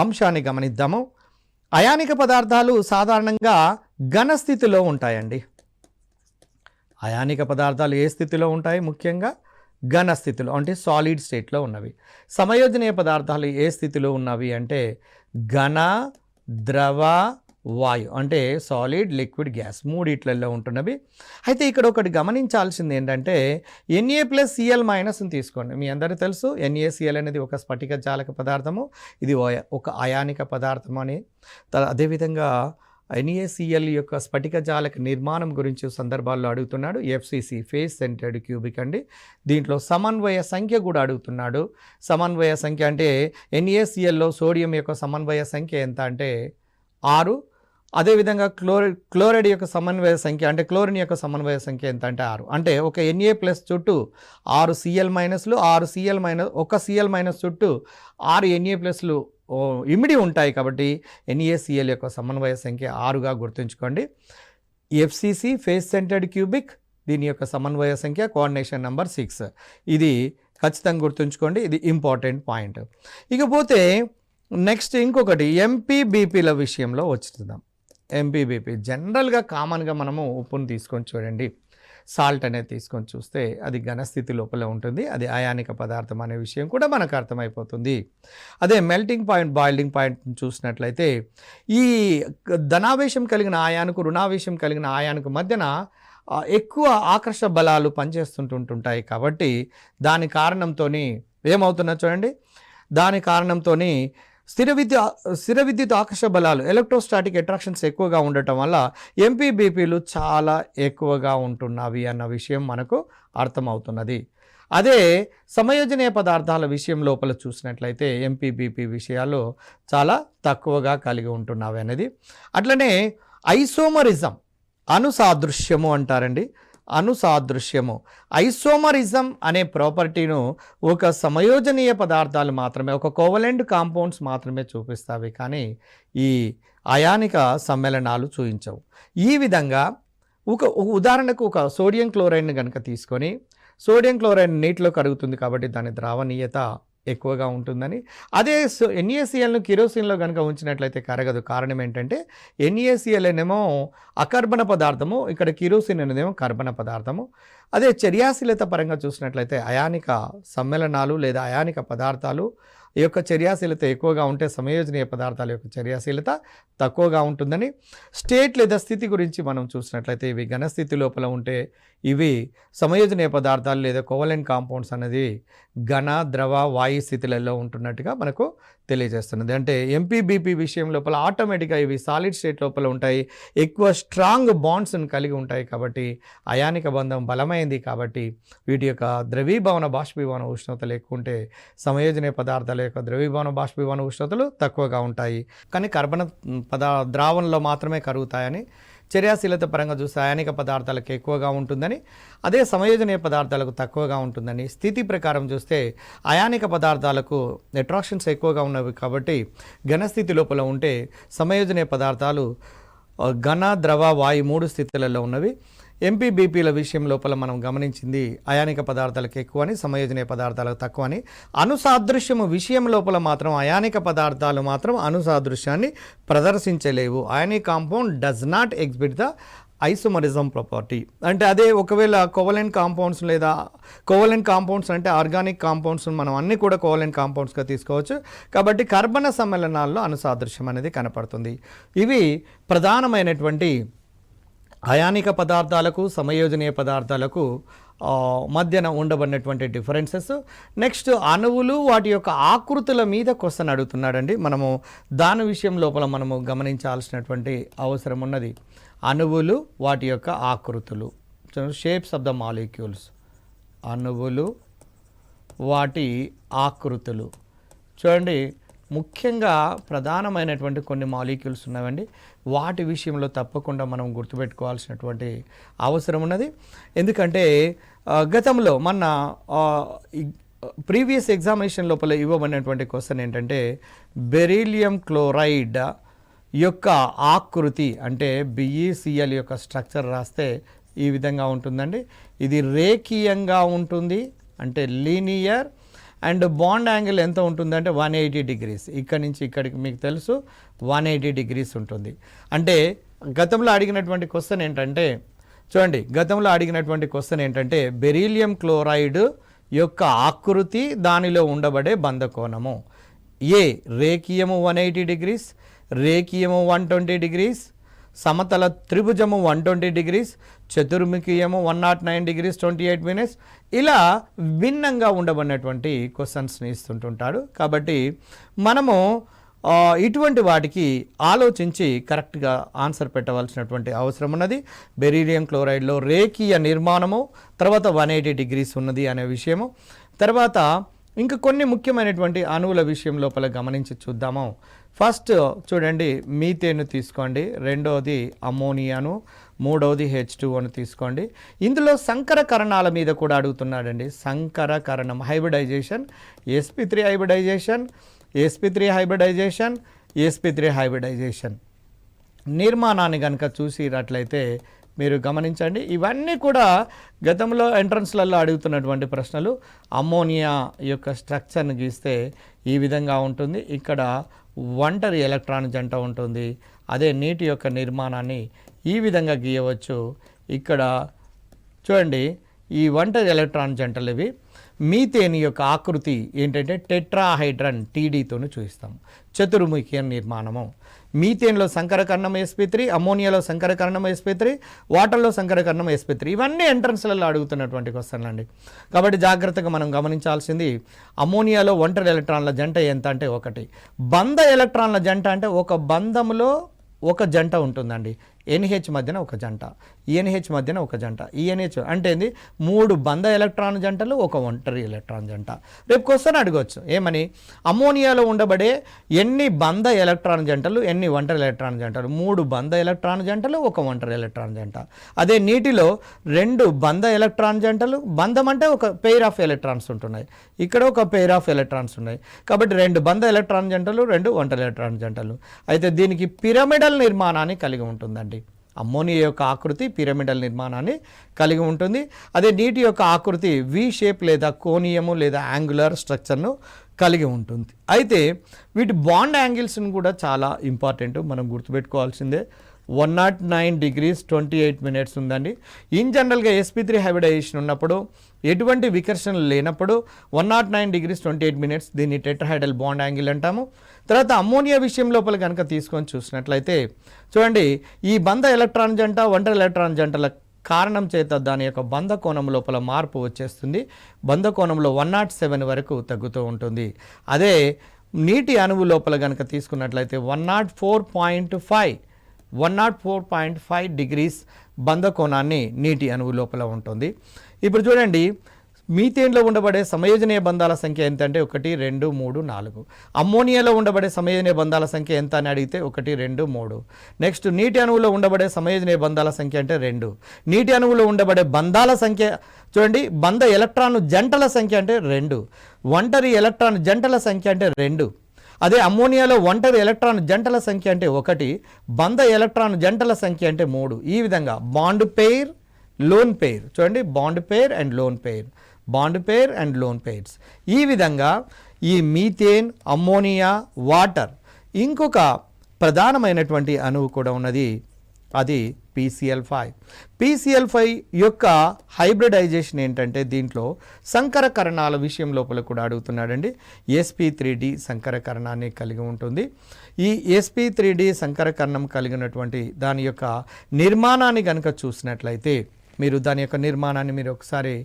అంశాన్ని గమనిద్దాము, అయానిక పదార్థాలు సాధారణంగా ఘన స్థితిలో ఉంటాయండి. అయానిక పదార్థాలు ఏ స్థితిలో ఉంటాయి? ముఖ్యంగా ఘన స్థితిలో, అంటే సాలిడ్ స్టేట్లో ఉన్నవి. సమయోజనీయ పదార్థాలు ఏ స్థితిలో ఉన్నవి అంటే ఘన, ద్రవ, వాయు, అంటే సాలిడ్, లిక్విడ్, గ్యాస్ మూడిట్లలో ఉంటున్నవి. అయితే ఇక్కడ ఒకటి గమనించాల్సింది ఏంటంటే Na+Cl- తీసుకోండి. మీ అందరికీ తెలుసు NaCl అనేది ఒక స్ఫటిక జాలక పదార్థము, ఇది ఒక అయానిక పదార్థం అని. అదేవిధంగా NaCl యొక్క స్ఫటిక జాలక నిర్మాణం గురించి సందర్భాల్లో అడుగుతున్నాడు. FCC ఫేస్ సెంటర్డ్ క్యూబిక్ అండి. దీంట్లో సమన్వయ సంఖ్య కూడా అడుగుతున్నాడు. సమన్వయ సంఖ్య అంటే NaClలో సోడియం యొక్క సమన్వయ సంఖ్య ఎంత అంటే 6. అదేవిధంగా క్లోరైడ్ యొక్క సమన్వయ సంఖ్య అంటే క్లోరిన్ యొక్క సమన్వయ సంఖ్య ఎంత అంటే 6. అంటే ఒక Na+ చుట్టూ 6 Cl-, 6 Cl-, ఒక Cl- చుట్టూ 6 Na+లు ఇమిడి ఉంటాయి. కాబట్టి NaCl యొక్క సమన్వయ సంఖ్య 6గా గుర్తుంచుకోండి. FCC ఫేస్ సెంటర్డ్ క్యూబిక్, దీని యొక్క సమన్వయ సంఖ్య కోఆర్డినేషన్ నెంబర్ 6. ఇది ఖచ్చితంగా గుర్తుంచుకోండి, ఇది ఇంపార్టెంట్ పాయింట్. ఇకపోతే నెక్స్ట్ ఇంకొకటి MPBPల విషయంలో వచ్చుదాం. MPBP జనరల్గా కామన్గా మనము ఉప్పును తీసుకొని చూడండి, సాల్ట్ అనేది తీసుకొని చూస్తే అది ఘనస్థితి లోపల ఉంటుంది, అది అయానిక పదార్థం అనే విషయం కూడా మనకు అర్థమైపోతుంది. అదే మెల్టింగ్ పాయింట్, బాయిలింగ్ పాయింట్ చూసినట్లయితే ఈ ధనావేశం కలిగిన ఆయానికి రుణావేశం కలిగిన ఆయానికి మధ్యన ఎక్కువ ఆకర్షణ బలాలు పనిచేస్తుంటుంటాయి. కాబట్టి దాని కారణంతో ఏమవుతున్నా చూడండి, దాని కారణంతో స్థిర విద్యుత్ ఆకర్షణ బలాలు ఎలక్ట్రోస్టాటిక్ అట్రాక్షన్స్ ఎక్కువగా ఉండటం వల్ల MPBPలు చాలా ఎక్కువగా ఉంటున్నవి అన్న విషయం మనకు అర్థమవుతున్నది. అదే సమయోజనీయ పదార్థాల విషయం లోపల చూసినట్లయితే MPBP విషయాలు చాలా తక్కువగా కలిగి ఉంటున్నవి అనేది. అట్లనే ఐసోమరిజం, అనుసాదృశ్యము అంటారండి. అనుసాదృశ్యము, ఐసోమరిజం అనే ప్రాపర్టీను ఒక సమయోజనీయ పదార్థాలు మాత్రమే, ఒక కోవలెంట్ కాంపౌండ్స్ మాత్రమే చూపిస్తాయి, కానీ ఈ అయానిక సమ్మేళనాలు చూపించవు. ఈ విధంగా ఒక ఉదాహరణకు ఒక సోడియం క్లోరైడ్ని కనుక తీసుకొని, సోడియం క్లోరైడ్ నీటిలో కరుగుతుంది కాబట్టి దాని ద్రావణీయత ఎక్కువగా ఉంటుందని. అదే NaClను కిరోసిన్లో కనుక ఉంచినట్లయితే కరగదు. కారణం ఏంటంటే NaCl అనేమో అకర్బన పదార్థము, ఇక్కడ కిరోసిన్ అనేదేమో కర్బన పదార్థము. అదే చర్యాశీలత పరంగా చూసినట్లయితే అయానిక సమ్మేళనాలు లేదా అయానిక పదార్థాలు ఈ యొక్క చర్యాశీలత ఎక్కువగా ఉంటే సమయోజనీయ పదార్థాల యొక్క చర్యాశీలత తక్కువగా ఉంటుందని. స్టేట్ లేదా స్థితి గురించి మనం చూసినట్లయితే ఇవి ఘనస్థితి లోపల ఉంటే ఇవి సమయోజనీయ పదార్థాలు లేదా కోవలెంట్ కాంపౌండ్స్ అనేది ఘన, ద్రవ, వాయు స్థితులలో ఉంటున్నట్టుగా మనకు తెలియజేస్తున్నది. అంటే ఎంపీబీపీ విషయం లోపల ఆటోమేటిక్గా ఇవి సాలిడ్ స్టేట్ లోపల ఉంటాయి, ఎక్కువ స్ట్రాంగ్ బాండ్స్ని కలిగి ఉంటాయి కాబట్టి అయానిక బంధం బలమైంది కాబట్టి వీటి యొక్క ద్రవీభవన బాష్పీభవన ఉష్ణోగ్రతలు ఎక్కువ ఉంటే సమయోజనీయ పదార్థాల యొక్క ద్రవీభవన బాష్పీభవన ఉష్ణోగ్రతలు తక్కువగా ఉంటాయి. కానీ కర్బన ద్రావణంలో మాత్రమే కరుగుతాయని, చర్యాశీలత పరంగా చూస్తే అయానిక పదార్థాలకు ఎక్కువగా ఉంటుందని, అదే సమయోజనీయ పదార్థాలకు తక్కువగా ఉంటుందని. స్థితి ప్రకారం చూస్తే అయానిక పదార్థాలకు అట్రాక్షన్స్ ఎక్కువగా ఉన్నవి కాబట్టి ఘనస్థితి లోపల ఉంటే సమయోజనీయ పదార్థాలు ఘన, ద్రవ, వాయు 3 స్థితులలో ఉన్నవి. ఎంపీబీపీల విషయం లోపల మనం గమనించింది అయానిక పదార్థాలకు ఎక్కువని, సమయోజనీయ పదార్థాలకు తక్కువని. అణుసాదృశ్యము విషయం లోపల మాత్రం అయానిక పదార్థాలు మాత్రం అణుసాదృశ్యాన్ని ప్రదర్శించలేవు. Ionic compound does not exhibit the isomerism property. అంటే అదే ఒకవేళ కోవలెంట్ కాంపౌండ్స్ లేదా కోవలెంట్ కాంపౌండ్స్ అంటే ఆర్గానిక్ కాంపౌండ్స్ మనం అన్నీ కూడా కోవలెంట్ కాంపౌండ్స్గా తీసుకోవచ్చు. కాబట్టి కర్బన సమ్మేళనాల్లో అణుసాదృశ్యం అనేది కనపడుతుంది. ఇవి ప్రధానమైనటువంటి అయానిక పదార్థాలకు సమయోజనీయ పదార్థాలకు మధ్యన ఉండబడినటువంటి డిఫరెన్సెస్. నెక్స్ట్ అణువులు వాటి యొక్క ఆకృతుల మీద క్వశ్చన్ అడుగుతున్నాడండి. మనము దాని విషయం లోపల మనము గమనించాల్సినటువంటి అవసరం ఉన్నది. అణువులు వాటి యొక్క ఆకృతులు, షేప్స్ ఆఫ్ ద మాలిక్యూల్స్. అణువులు వాటి ఆకృతులు చూడండి. ముఖ్యంగా ప్రధానమైనటువంటి కొన్ని మాలిక్యూల్స్ ఉన్నాయండి, వాటి విషయంలో తప్పకుండా మనం గుర్తుపెట్టుకోవాల్సినటువంటి అవసరం ఉన్నది. ఎందుకంటే గతంలో మన ప్రీవియస్ ఎగ్జామినేషన్ లోపల ఇవ్వబడినటువంటి క్వశ్చన్ ఏంటంటే బెరీలియం క్లోరైడ్ యొక్క ఆకృతి అంటే BeCl యొక్క స్ట్రక్చర్ రాస్తే ఈ విధంగా ఉంటుందండి. ఇది రేఖీయంగా ఉంటుంది, అంటే లీనియర్, అండ్ బాండ్ యాంగిల్ ఎంత ఉంటుందంటే 180 degrees. ఇక్కడి నుంచి ఇక్కడికి మీకు తెలుసు 180 degrees ఉంటుంది. అంటే గతంలో అడిగినటువంటి క్వశ్చన్ ఏంటంటే చూడండి, గతంలో అడిగినటువంటి క్వశ్చన్ ఏంటంటే బెరీలియం క్లోరైడ్ యొక్క ఆకృతి, దానిలో ఉండబడే బంధకోణము. ఏ రేఖీయము 180 degrees, రేఖీయము 120 degrees, సమతల త్రిభుజము 120 degrees, చతుర్ముఖీయము 109 degrees 28 minutes. ఇలా భిన్నంగా ఉండబడినటువంటి క్వశ్చన్స్ని ఇస్తుంటుంటాడు. కాబట్టి మనము ఇటువంటి వాటికి ఆలోచించి కరెక్ట్గా ఆన్సర్ పెట్టవలసినటువంటి అవసరం ఉన్నది. బెరీలియం క్లోరైడ్లో రేఖీయ నిర్మాణము, తర్వాత 180 degrees ఉన్నది అనే విషయము. తర్వాత ఇంకా కొన్ని ముఖ్యమైనటువంటి అణువుల విషయం లోపల గమనించి చూద్దాము. ఫస్ట్ చూడండి, మీథేన్ తీసుకోండి, రెండవది అమ్మోనియాను, మూడవది H2O తీసుకోండి. ఇందులో సంకరకరణాల మీద కూడా అడుగుతున్నాడండి. సంకరకరణం, hybridization, sp3 hybridization, sp3 hybridization, sp3 hybridization నిర్మాణాన్ని కనుక చూసినట్లయితే మీరు గమనించండి. ఇవన్నీ కూడా గతంలో ఎంట్రన్స్లలో అడుగుతున్నటువంటి ప్రశ్నలు. అమ్మోనియా యొక్క స్ట్రక్చర్ని గీస్తే ఈ విధంగా ఉంటుంది. ఇక్కడ ఒంటరి ఎలక్ట్రాన్ జంట ఉంటుంది. అదే నీటి యొక్క నిర్మాణాన్ని ఈ విధంగా గీయవచ్చు. ఇక్కడ చూడండి, ఈ ఒంటరి ఎలక్ట్రాన్ జంటలు ఇవి. మీథేన్ యొక్క ఆకృతి ఏంటంటే టెట్రాహైడ్రన్ TDతోను చూపిస్తాం. చతుర్ముఖీయ నిర్మాణము. మీథేన్లో సంకరకరణం sp3, అమ్మోనియాలో సంకరకరణం sp3, వాటర్లో సంకరకరణం sp3. ఇవన్నీ ఎంట్రన్స్లలో అడుగుతున్నటువంటి క్వశ్చన్లు అండి. కాబట్టి జాగ్రత్తగా మనం గమనించాల్సింది, అమ్మోనియాలో ఒంటరి ఎలక్ట్రాన్ల జంట ఎంత అంటే 1. బంధ ఎలక్ట్రాన్ల జంట అంటే ఒక బంధంలో ఒక జంట ఉంటుందండి. NH మధ్యన ఒక జంట, ENH మధ్యన ఒక జంట. ENH అంటే ఏంది? 3 బంధ ఎలక్ట్రాన్ జంటలు, ఒక ఒంటరి ఎలక్ట్రాన్ జంట. రేపు క్వశ్చన్ అడగవచ్చు ఏమని, అమ్మోనియాలో ఉండబడే ఎన్ని బంధ ఎలక్ట్రాన్ జంటలు, ఎన్ని ఒంటరి ఎలక్ట్రాన్ జంటలు? 3 బంధ ఎలక్ట్రాన్ జంటలు, ఒక ఒంటరి ఎలక్ట్రాన్ జంట. అదే నీటిలో 2 బంధ ఎలక్ట్రాన్ జంటలు, బంధం అంటే ఒక పెయిర్ ఆఫ్ ఎలక్ట్రాన్స్ ఉంటున్నాయి, ఇక్కడ ఒక పెయిర్ ఆఫ్ ఎలక్ట్రాన్స్ ఉన్నాయి. కాబట్టి 2 బంధ ఎలక్ట్రాన్ జంటలు, 2 ఒంటరి ఎలక్ట్రాన్ జంటలు. అయితే దీనికి పిరమిడల్ నిర్మాణాన్ని కలిగి ఉంటుందండి. అమ్మోనియా యొక్క ఆకృతి పిరమిడల్ నిర్మాణాన్ని కలిగి ఉంటుంది. అదే నీటి యొక్క ఆకృతి V షేప్ లేదా కోణీయము లేదా యాంగులర్ స్ట్రక్చర్ను కలిగి ఉంటుంది. అయితే వీటి బాండ్ యాంగిల్స్ని కూడా చాలా ఇంపార్టెంట్, మనం గుర్తుపెట్టుకోవాల్సిందే. 109 degrees 28 minutes ఉందండి. ఇన్ జనరల్గా sp3 హైబ్రిడైజేషన్ ఉన్నప్పుడు ఎటువంటి వికర్షణలు లేనప్పుడు 109 degrees 28 minutes దీన్ని టెట్రాహైడ్రల్ బాండ్ యాంగిల్ అంటాము. తర్వాత అమ్మోనియా విషయం లోపల కనుక తీసుకొని చూసినట్లయితే చూడండి, ఈ బంధ ఎలక్ట్రాన్ జంట ఒంటరి ఎలక్ట్రాన్ జంటల కారణం చేత దాని యొక్క బంధ కోణం లోపల మార్పు వచ్చేస్తుంది. బంధ కోణంలో 107 వరకు తగ్గుతూ ఉంటుంది. అదే నీటి అణువు లోపల కనుక తీసుకున్నట్లయితే 104.5 డిగ్రీస్ బంధ కోణాన్ని నీటి అణువు లోపల ఉంటుంది. ఇప్పుడు చూడండి, మీథేన్లో ఉండబడే సమయోజనీయ బంధాల సంఖ్య ఎంత అంటే 1, 2, 3, 4. అమ్మోనియాలో ఉండబడే సమయోజనీయ బంధాల సంఖ్య ఎంత అని అడిగితే 1, 2, 3. నెక్స్ట్ నీటి అణువులో ఉండబడే సమయోజనీయ బంధాల సంఖ్య అంటే 2. నీటి అణువులో ఉండబడే బంధాల సంఖ్య చూడండి, బంధ ఎలక్ట్రాన్ జంటల సంఖ్య అంటే 2. ఒంటరి ఎలక్ట్రాన్ జంటల సంఖ్య అంటే 2. అదే అమ్మోనియాలో ఒంటరి ఎలక్ట్రాన్ జంటల సంఖ్య అంటే 1, బంధ ఎలక్ట్రాన్ జంటల సంఖ్య అంటే 3. ఈ విధంగా బాండ్ పెయిర్, లోన్ పెయిర్ చూడండి, bond pair and loan pair, bond pair and loan pairs. ఈ విధంగా ఈ మీథేన్, అమ్మోనియా, వాటర్, ఇంకొక ప్రధానమైనటువంటి అణువు కూడా ఉన్నది, అది PCl5. PCl5 యొక్క హైబ్రిడైజేషన్ ఏంటంటే దీంట్లో సంకరకరణాల విషయం లోపల కూడా అడుగుతున్నాడండి. sp3d సంకరకరణాన్ని కలిగి ఉంటుంది. ఈ sp3d సంకరకరణం కలిగినటువంటి దాని యొక్క నిర్మాణాన్ని కనుక చూసినట్లయితే మీరు దాని యొక్క నిర్మాణాన్ని మీరు ఒకసారి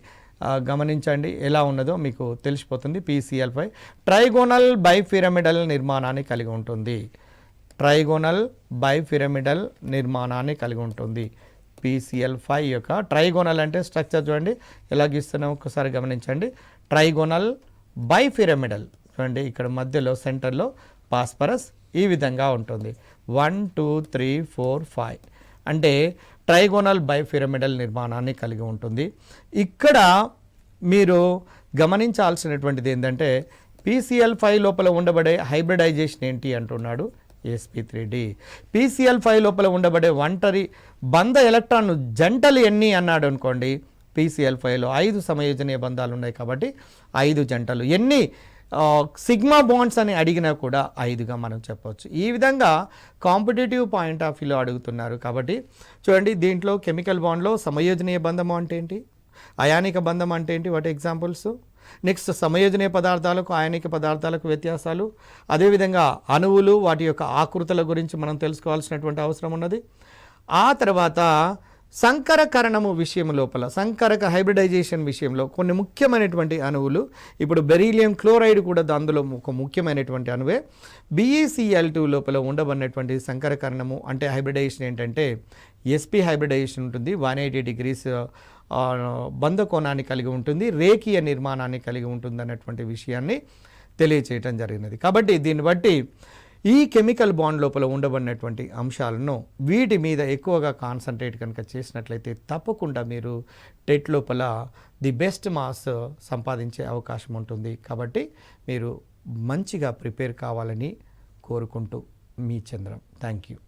గమనించండి, ఎలా ఉన్నదో మీకు తెలిసిపోతుంది. PCl5 ట్రైగోనల్ బైపిరమిడల్ నిర్మాణాన్ని కలిగి ఉంటుంది. ట్రైగోనల్ బైపిరమిడల్ నిర్మాణాన్ని కలిగి ఉంటుంది. PCl5 యొక్క ట్రైగోనల్ అంటే స్ట్రక్చర్ చూడండి ఎలా గీస్తున్నాం, ఒకసారి గమనించండి. ట్రైగోనల్ బైపిరమిడల్ చూడండి, ఇక్కడ మధ్యలో సెంటర్లో పాస్పరస్ ఈ విధంగా ఉంటుంది. 1, 2, 3, 4, 5 అంటే ట్రైగోనల్ బైపిరమిడల్ నిర్మాణాన్ని కలిగి ఉంటుంది. ఇక్కడ మీరు గమనించాల్సినటువంటిది ఏంటంటే PCl5 లోపల ఉండబడే హైబ్రిడైజేషన్ ఏంటి అంటున్నాడు, sp3d. PCl5 లోపల ఉండబడే ఒంటరి బంధ ఎలక్ట్రాన్ జంటలు ఎన్ని అన్నాడు అనుకోండి, PCl5లో 5 సమయోజనీయ బంధాలు ఉన్నాయి కాబట్టి 5 జంటలు. ఎన్ని సిగ్మా బాండ్స్ అని అడిగినా కూడా 5గా మనం చెప్పవచ్చు. ఈ విధంగా కాంపిటేటివ్ పాయింట్ ఆఫ్ వ్యూలో అడుగుతున్నారు కాబట్టి చూడండి, దీంట్లో కెమికల్ బాండ్లో సమయోజనీయ బంధం అంటే ఏంటి, అయానిక బంధం అంటే ఏంటి, వాటి ఎగ్జాంపుల్స్. నెక్స్ట్ సమయోజనీయ పదార్థాలకు అయానిక పదార్థాలకు వ్యత్యాసాలు, అదేవిధంగా అణువులు వాటి యొక్క ఆకృతుల గురించి మనం తెలుసుకోవాల్సినటువంటి అవసరం ఉన్నది. ఆ తర్వాత సంకరకరణము విషయం లోపల సంకరక హైబ్రిడైజేషన్ విషయంలో కొన్ని ముఖ్యమైనటువంటి అణువులు, ఇప్పుడు బెరీలియం క్లోరైడ్ కూడా అందులో ఒక ముఖ్యమైనటువంటి అణువే. BeCl2 లోపల ఉండబడినటువంటి సంకరకరణము అంటే హైబ్రిడైజేషన్ ఏంటంటే sp హైబ్రిడైజేషన్ ఉంటుంది. 180 degrees బంధ కోణాన్ని కలిగి ఉంటుంది, రేఖీయ నిర్మాణాన్ని కలిగి ఉంటుంది అన్నటువంటి విషయాన్ని తెలియచేయటం జరిగినది. కాబట్టి దీన్ని బట్టి ఈ కెమికల్ బాండ్ లోపల ఉండబడినటువంటి అంశాలను వీటి మీద ఎక్కువగా కాన్సన్ట్రేట్ కనుక చేసినట్లయితే తప్పకుండా మీరు టెట్ లోపల ది బెస్ట్ మార్క్స్ సంపాదించే అవకాశం ఉంటుంది. కాబట్టి మీరు మంచిగా ప్రిపేర్ కావాలని కోరుకుంటూ మీ చంద్రం. Thank you.